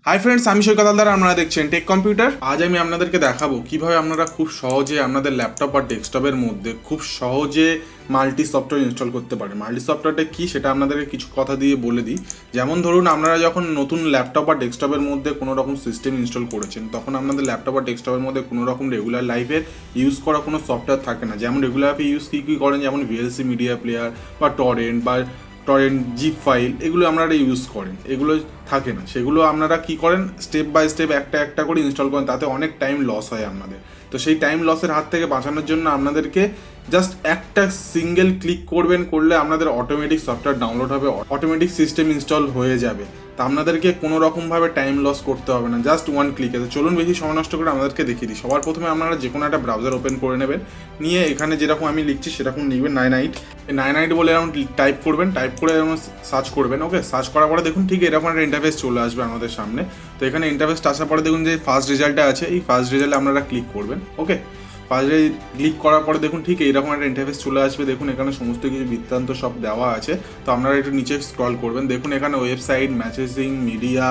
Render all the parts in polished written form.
Hi friends, আমি সৈকত হালদার, আপনারা দেখছেন টেক কম্পিউটার। আজ আমি আপনাদেরকে দেখাবো কিভাবে আপনারা খুব সহজে আপনাদের ল্যাপটপ আর ডেস্কটপের মধ্যে খুব সহজে মাল্টি সফটওয়্যার ইনস্টল করতে পারেন। মাল্টি সফটওয়্যারটা কী সেটা আপনাদেরকে কিছু কথা দিয়ে বলে দিই। যেমন ধরুন, আপনারা যখন নতুন ল্যাপটপ আর ডেস্কটপের মধ্যে কোনো রকম সিস্টেম ইনস্টল করেছেন, তখন আপনাদের ল্যাপটপ আর ডেস্কটপের মধ্যে কোনো রকম রেগুলার লাইফে ইউজ করা কোনো সফটওয়্যার থাকে না। যেমন রেগুলার লাইফে ইউজ কী করেন, যেমন ভিএলসি মিডিয়া প্লেয়ার বা টরেন্ট জিপ ফাইল, এগুলো আপনারা ইউজ করেন, এগুলো থাকে না। সেগুলো আপনারা কি করেন, স্টেপ বাই স্টেপ একটা একটা করে ইনস্টল করেন, তাতে অনেক টাইম লস হয় আপনাদের। তো সেই টাইম লসের হাত থেকে বাঁচানোর জন্য আপনাদেরকে জাস্ট একটা সিঙ্গেল ক্লিক করলে আপনাদের অটোমেটিক সফটওয়্যার ডাউনলোড হবে, অটোমেটিক সিস্টেম ইনস্টল হয়ে যাবে। তা আপনাদেরকে কোনো রকমভাবে টাইম লস করতে হবে না, জাস্ট ওয়ান ক্লিকে। তো চলুন বেশি সময় নষ্ট করে আমাদেরকে দেখিয়ে দিই। সবার প্রথমে আপনারা যে কোনো একটা ব্রাউজার ওপেন করে নেবেন, নিয়ে এখানে যেরকম আমি লিখছি সেরকম লিখবেন 99 বলে এরকম টাইপ করবেন, টাইপ করে এরকম সার্চ করবেন। ওকে, সার্চ করার পরে দেখুন ঠিক এরকম একটা ইন্টারফেস চলে আসবে আমাদের সামনে। তো এখানে ইন্টারফেসটা আসার পরে দেখুন যে ফার্স্ট রেজাল্টটা আছে, এই ফার্স্ট রেজাল্টে আপনারা ক্লিক করবেন। ওকে, ফার্স্টে ক্লিক করার পরে দেখুন ঠিক এইরকম একটা ইন্টারফেস চলে আসবে। দেখুন এখানে সমস্ত কিছু বৃত্তান্ত সব দেওয়া আছে। তো আপনারা একটু নিচে স্ক্রল করবেন, দেখুন এখানে website, messaging, media,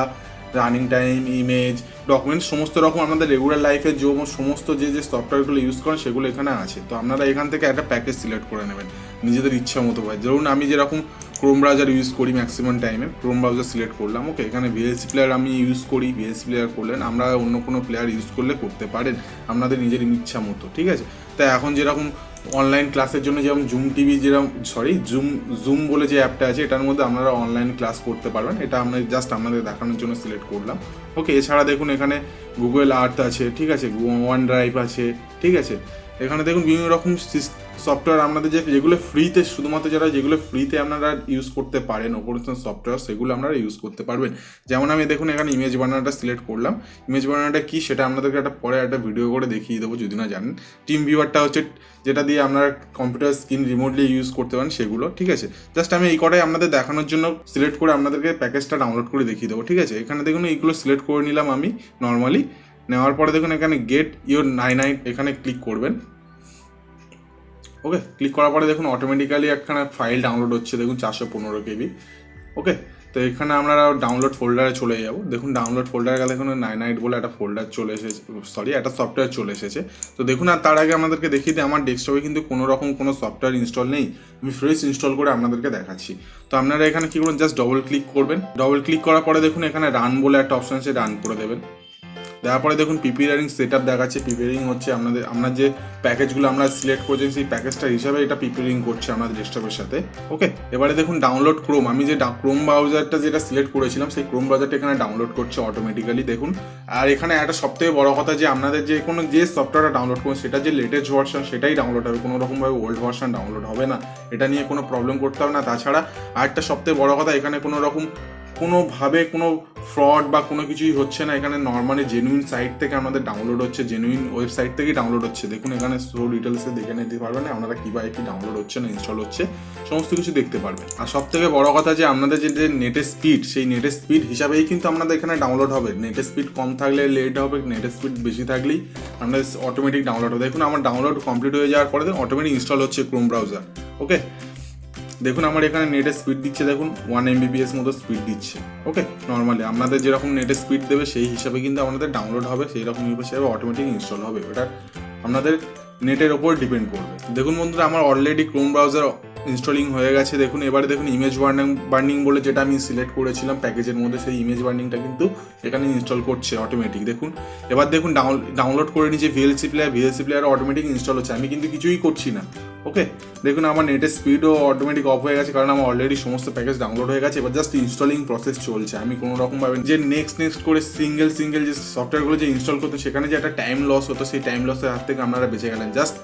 running time, image, documents, সমস্ত রকম আপনাদের রেগুলার লাইফে যে সমস্ত যে সফটওয়্যারগুলো ইউজ করেন সেগুলো এখানে আছে। তো আপনারা এখান থেকে একটা প্যাকেজ সিলেক্ট করে নেবেন নিজেদের ইচ্ছা মতো ভাই। ধরুন আমি যেরকম ক্রোম ব্রাউজার ইউজ করি ম্যাক্সিমাম টাইমে, ক্রোম ব্রাউজার সিলেক্ট করলাম। ওকে, এখানে ভিএলসি প্লেয়ার আমি ইউজ করি, ভিএলসি প্লেয়ার করলেন, আমরা অন্য কোনো প্লেয়ার ইউজ করলে করতে পারেন আপনাদের নিজের ইচ্ছা মতো, ঠিক আছে। তাই এখন যেরকম অনলাইন ক্লাসের জন্য যেমন জুম বলে যে অ্যাপটা আছে, এটার মধ্যে আপনারা অনলাইন ক্লাস করতে পারবেন। এটা আমরা জাস্ট আপনাদের দেখানোর জন্য সিলেক্ট করলাম। ওকে, এছাড়া দেখুন এখানে গুগল আর্থ আছে, ঠিক আছে, ওয়ান ড্রাইভ আছে, ঠিক আছে। এখানে দেখুন বিভিন্ন রকম সফটওয়্যার আপনাদের যেগুলো ফ্রিতে, শুধুমাত্র যেগুলো ফ্রিতে আপনারা ইউজ করতে পারেন অপারেশন সফটওয়্যার, সেগুলো আপনারা ইউজ করতে পারবেন। যেমন আমি দেখুন এখানে ইমেজ বানানোটা সিলেক্ট করলাম। ইমেজ বানানোটা কি সেটা আপনাদেরকে পরে একটা ভিডিও করে দেখিয়ে দেবো যদি না জানেন। টিম ভিউয়ারটা হচ্ছে যেটা দিয়ে আপনারা কম্পিউটার স্ক্রিন রিমোটলি ইউজ করতে পারেন সেগুলো, ঠিক আছে। জাস্ট আমি এই কটাই আপনাদের দেখানোর জন্য সিলেক্ট করে আপনাদেরকে প্যাকেজটা ডাউনলোড করে দেখিয়ে দেবো, ঠিক আছে। এখানে দেখুন এইগুলো সিলেক্ট করে নিলাম আমি নর্মালি। নেওয়ার পরে দেখুন এখানে গেট ইউর 99 এখানে ক্লিক করবেন। ওকে, ক্লিক করার পরে দেখুন অটোমেটিক্যালি একখানা ফাইল ডাউনলোড হচ্ছে, দেখুন 415 KB। ওকে, তো এখানে আমরা ডাউনলোড ফোল্ডারে চলে যাব। দেখুন ডাউনলোড ফোল্ডারে গেলে দেখুন 99 বলে একটা ফোল্ডার চলে এসেছে, একটা সফটওয়্যার চলে এসেছে। তো দেখুন, আর তার আগে আমাদেরকে দেখিয়ে দিই আমার ডেস্কটপে কিন্তু কোনো রকম কোনো সফটওয়্যার ইনস্টল নেই, আমি ফ্রেশ ইনস্টল করে আপনাদেরকে দেখাচ্ছি। তো আপনারা এখানে কী করবেন, জাস্ট ডবল ক্লিক করবেন। ডবল ক্লিক করার পরে দেখুন এখানে রান বলে একটা অপশন আছে, রান করে দেবেন। দেওয়ার পরে দেখুন প্রিপেয়ারিং সেট আপ দেখাচ্ছে। প্রিপেয়ারিং হচ্ছে আমরা যে প্যাকেজগুলো আমরা সিলেক্ট করেছি সেই প্যাকেজটা হিসাবে এটা প্রিপেয়ারিং করছে আমাদের ডেস্কটপের সাথে। ওকে, এবারে দেখুন ডাউনলোড ক্রোম, আমি যে ক্রোম ব্রাউজারটা যেটা সিলেক্ট করেছিলাম সেই ক্রোম ব্রাউজারটা এখানে ডাউনলোড করছে অটোমেটিক্যালি, দেখুন। আর এখানে একটা সবথেকে বড় কথা যে আপনাদের যে কোনো যে সফটওয়্যারটা ডাউনলোড করুন সেটা যে লেটেস্ট ভার্সন সেটাই ডাউনলোড হবে, কোনো রকমভাবে ওল্ড ভার্সন ডাউনলোড হবে না। এটা নিয়ে কোনো প্রবলেম করতে হবে না। তাছাড়া আরেকটা সবথেকে বড় কথা, এখানে কোনোভাবে কোনো ফ্রড বা কোনো কিছুই হচ্ছে না। এখানে নর্মালি জেনুইন সাইট থেকে আমাদের ডাউনলোড হচ্ছে, জেনুইন ওয়েবসাইট থেকেই ডাউনলোড হচ্ছে। দেখুন এখানে শো ডিটেলসে দেখে নিতে পারবেন আপনারা কীভাবে কি ডাউনলোড হচ্ছে না ইনস্টল হচ্ছে, সমস্ত কিছু দেখতে পারবেন। আর সব থেকে বড় কথা যে আপনাদের যে নেটের স্পিড, সেই নেটের স্পিড হিসাবেই কিন্তু আপনাদের এখানে ডাউনলোড হবে। নেটের স্পিড কম থাকলে লেট হবে, নেটের স্পিড বেশি থাকলেই আপনাদের অটোমেটিক ডাউনলোড হবে। দেখুন আমার ডাউনলোড কমপ্লিট হয়ে যাওয়ার পরে অটোমেটিক ইনস্টল হচ্ছে ক্রোম ব্রাউজার। ওকে, দেখুন আমার এখানে নেটের স্পিড দিচ্ছে, দেখুন 1 MBps মতো স্পিড দিচ্ছে। ওকে, নর্মালি আপনাদের যেরকম নেটের স্পিড দেবে সেই হিসাবে কিন্তু আপনাদের ডাউনলোড হবে, সেই রকম হিসাবে অটোমেটিক ইনস্টল হবে। ওটা আপনাদের নেটের ওপর ডিপেন্ড করবে। দেখুন বন্ধুরা, আমার অলরেডি ক্রোম ব্রাউজার ইনস্টলিং হয়ে গেছে। দেখুন এবারে দেখুন ইমেজ বার্নিং বলে যেটা আমি সিলেক্ট করেছিলাম প্যাকেজের মধ্যে, সেই ইমেজ বার্নিংটা কিন্তু এখানে ইনস্টল করছে অটোমেটিক। দেখুন এবার দেখুন ডাউনলোড করে নিয়েছে ভিএলসি প্লেয়ার অটোমেটিক ইনস্টল হচ্ছে, আমি কিন্তু কিছুই করছি না। ওকে, দেখুন আমার নেটের স্পিডও অটোমেটিক অফ হয়ে গেছে, কারণ আমার অলরেডি সমস্ত প্যাকেজ ডাউনলোড হয়ে গেছে। এবার জাস্ট ইনস্টলিং প্রসেস চলছে। আমি কোনো রকমভাবে যে নেক্সট করে সিঙ্গেল যে সফটওয়্যারগুলো যে ইনস্টল করতো সেখানে যে একটা টাইম লস হতো, সেই টাইম লসের হাত থেকে আপনারা বেঁচে গেলেন। জাস্ট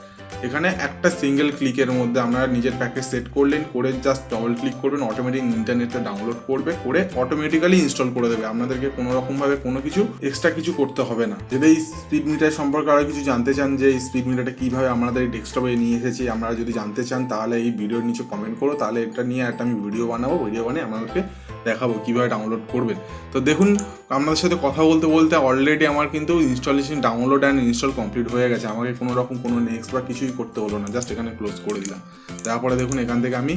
এখানে একটা সিঙ্গেল ক্লিকের মধ্যে আপনারা নিজের প্যাকেজ সেট করলেন, করে জাস্ট ডবল ক্লিক করবেন, অটোমেটিক ইন্টারনেটে ডাউনলোড করে অটোমেটিক্যালি ইনস্টল করে দেবে। আপনাদেরকে কোনো রকমভাবে কোনো কিছু এক্সট্রা কিছু করতে হবে না। যদি এই স্পিড মিটার সম্পর্কে আরও কিছু জানতে চান, যে এই স্পিড মিটারটা কীভাবে আমাদের এই ডেস্কটপে নিয়ে এসেছি আপনারা যদি জানতে চান, তাহলে এই ভিডিওর নিচে কমেন্ট করো, তাহলে এটা নিয়ে একটা আমি ভিডিও বানিয়ে আপনাদেরকে দেখাবো কীভাবে ডাউনলোড করবেন। তো দেখুন আপনাদের সাথে কথা বলতে বলতে অলরেডি আমার কিন্তু installation download and install complete হয়ে গেছে। আমাকে কোনো রকম কোনো নেক্সট বা কিছুই করতে হলো না, জাস্ট এখানে ক্লোজ করে দিলাম। তারপরে দেখুন এখান থেকে আমি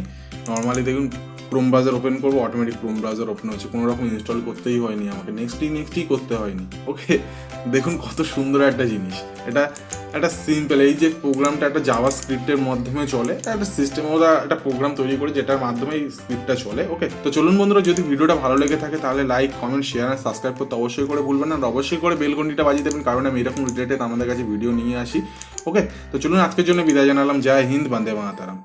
নর্মালি দেখুন ক্রোম ব্রাউজার ওপেন করবো, অটোমেটিক ক্রোম ব্রাউজার ওপেন হচ্ছে, কোনো রকম ইনস্টল করতেই হয়নি আমাকে, নেক্সটই করতে হয়নি। ওকে, দেখুন কত সুন্দর একটা জিনিস এটা, একটা সিম্পল, এই যে প্রোগ্রামটা একটা জাভা স্ক্রিপ্টের মাধ্যমে চলে, একটা সিস্টেম, ওরা একটা প্রোগ্রাম তৈরি করে যেটার মাধ্যমে এই স্ক্রিপ্টটা চলে। ওকে, তো চলুন বন্ধুরা, যদি ভিডিওটা ভালো লেগে থাকে তাহলে লাইক, কমেন্ট, শেয়ার আর সাবস্ক্রাইব করতে অবশ্যই করে ভুলবেন না, আর অবশ্যই করে বেল ঘন্টিটা বাজিয়ে দেবেন, কারণ আমি এরকম রিলেটেড আমাদের কাছে ভিডিও নিয়ে আসি। ওকে, তো চলুন আজকের জন্য বিদায় জানালাম। জয় হিন্দ, বন্দে মাতরম।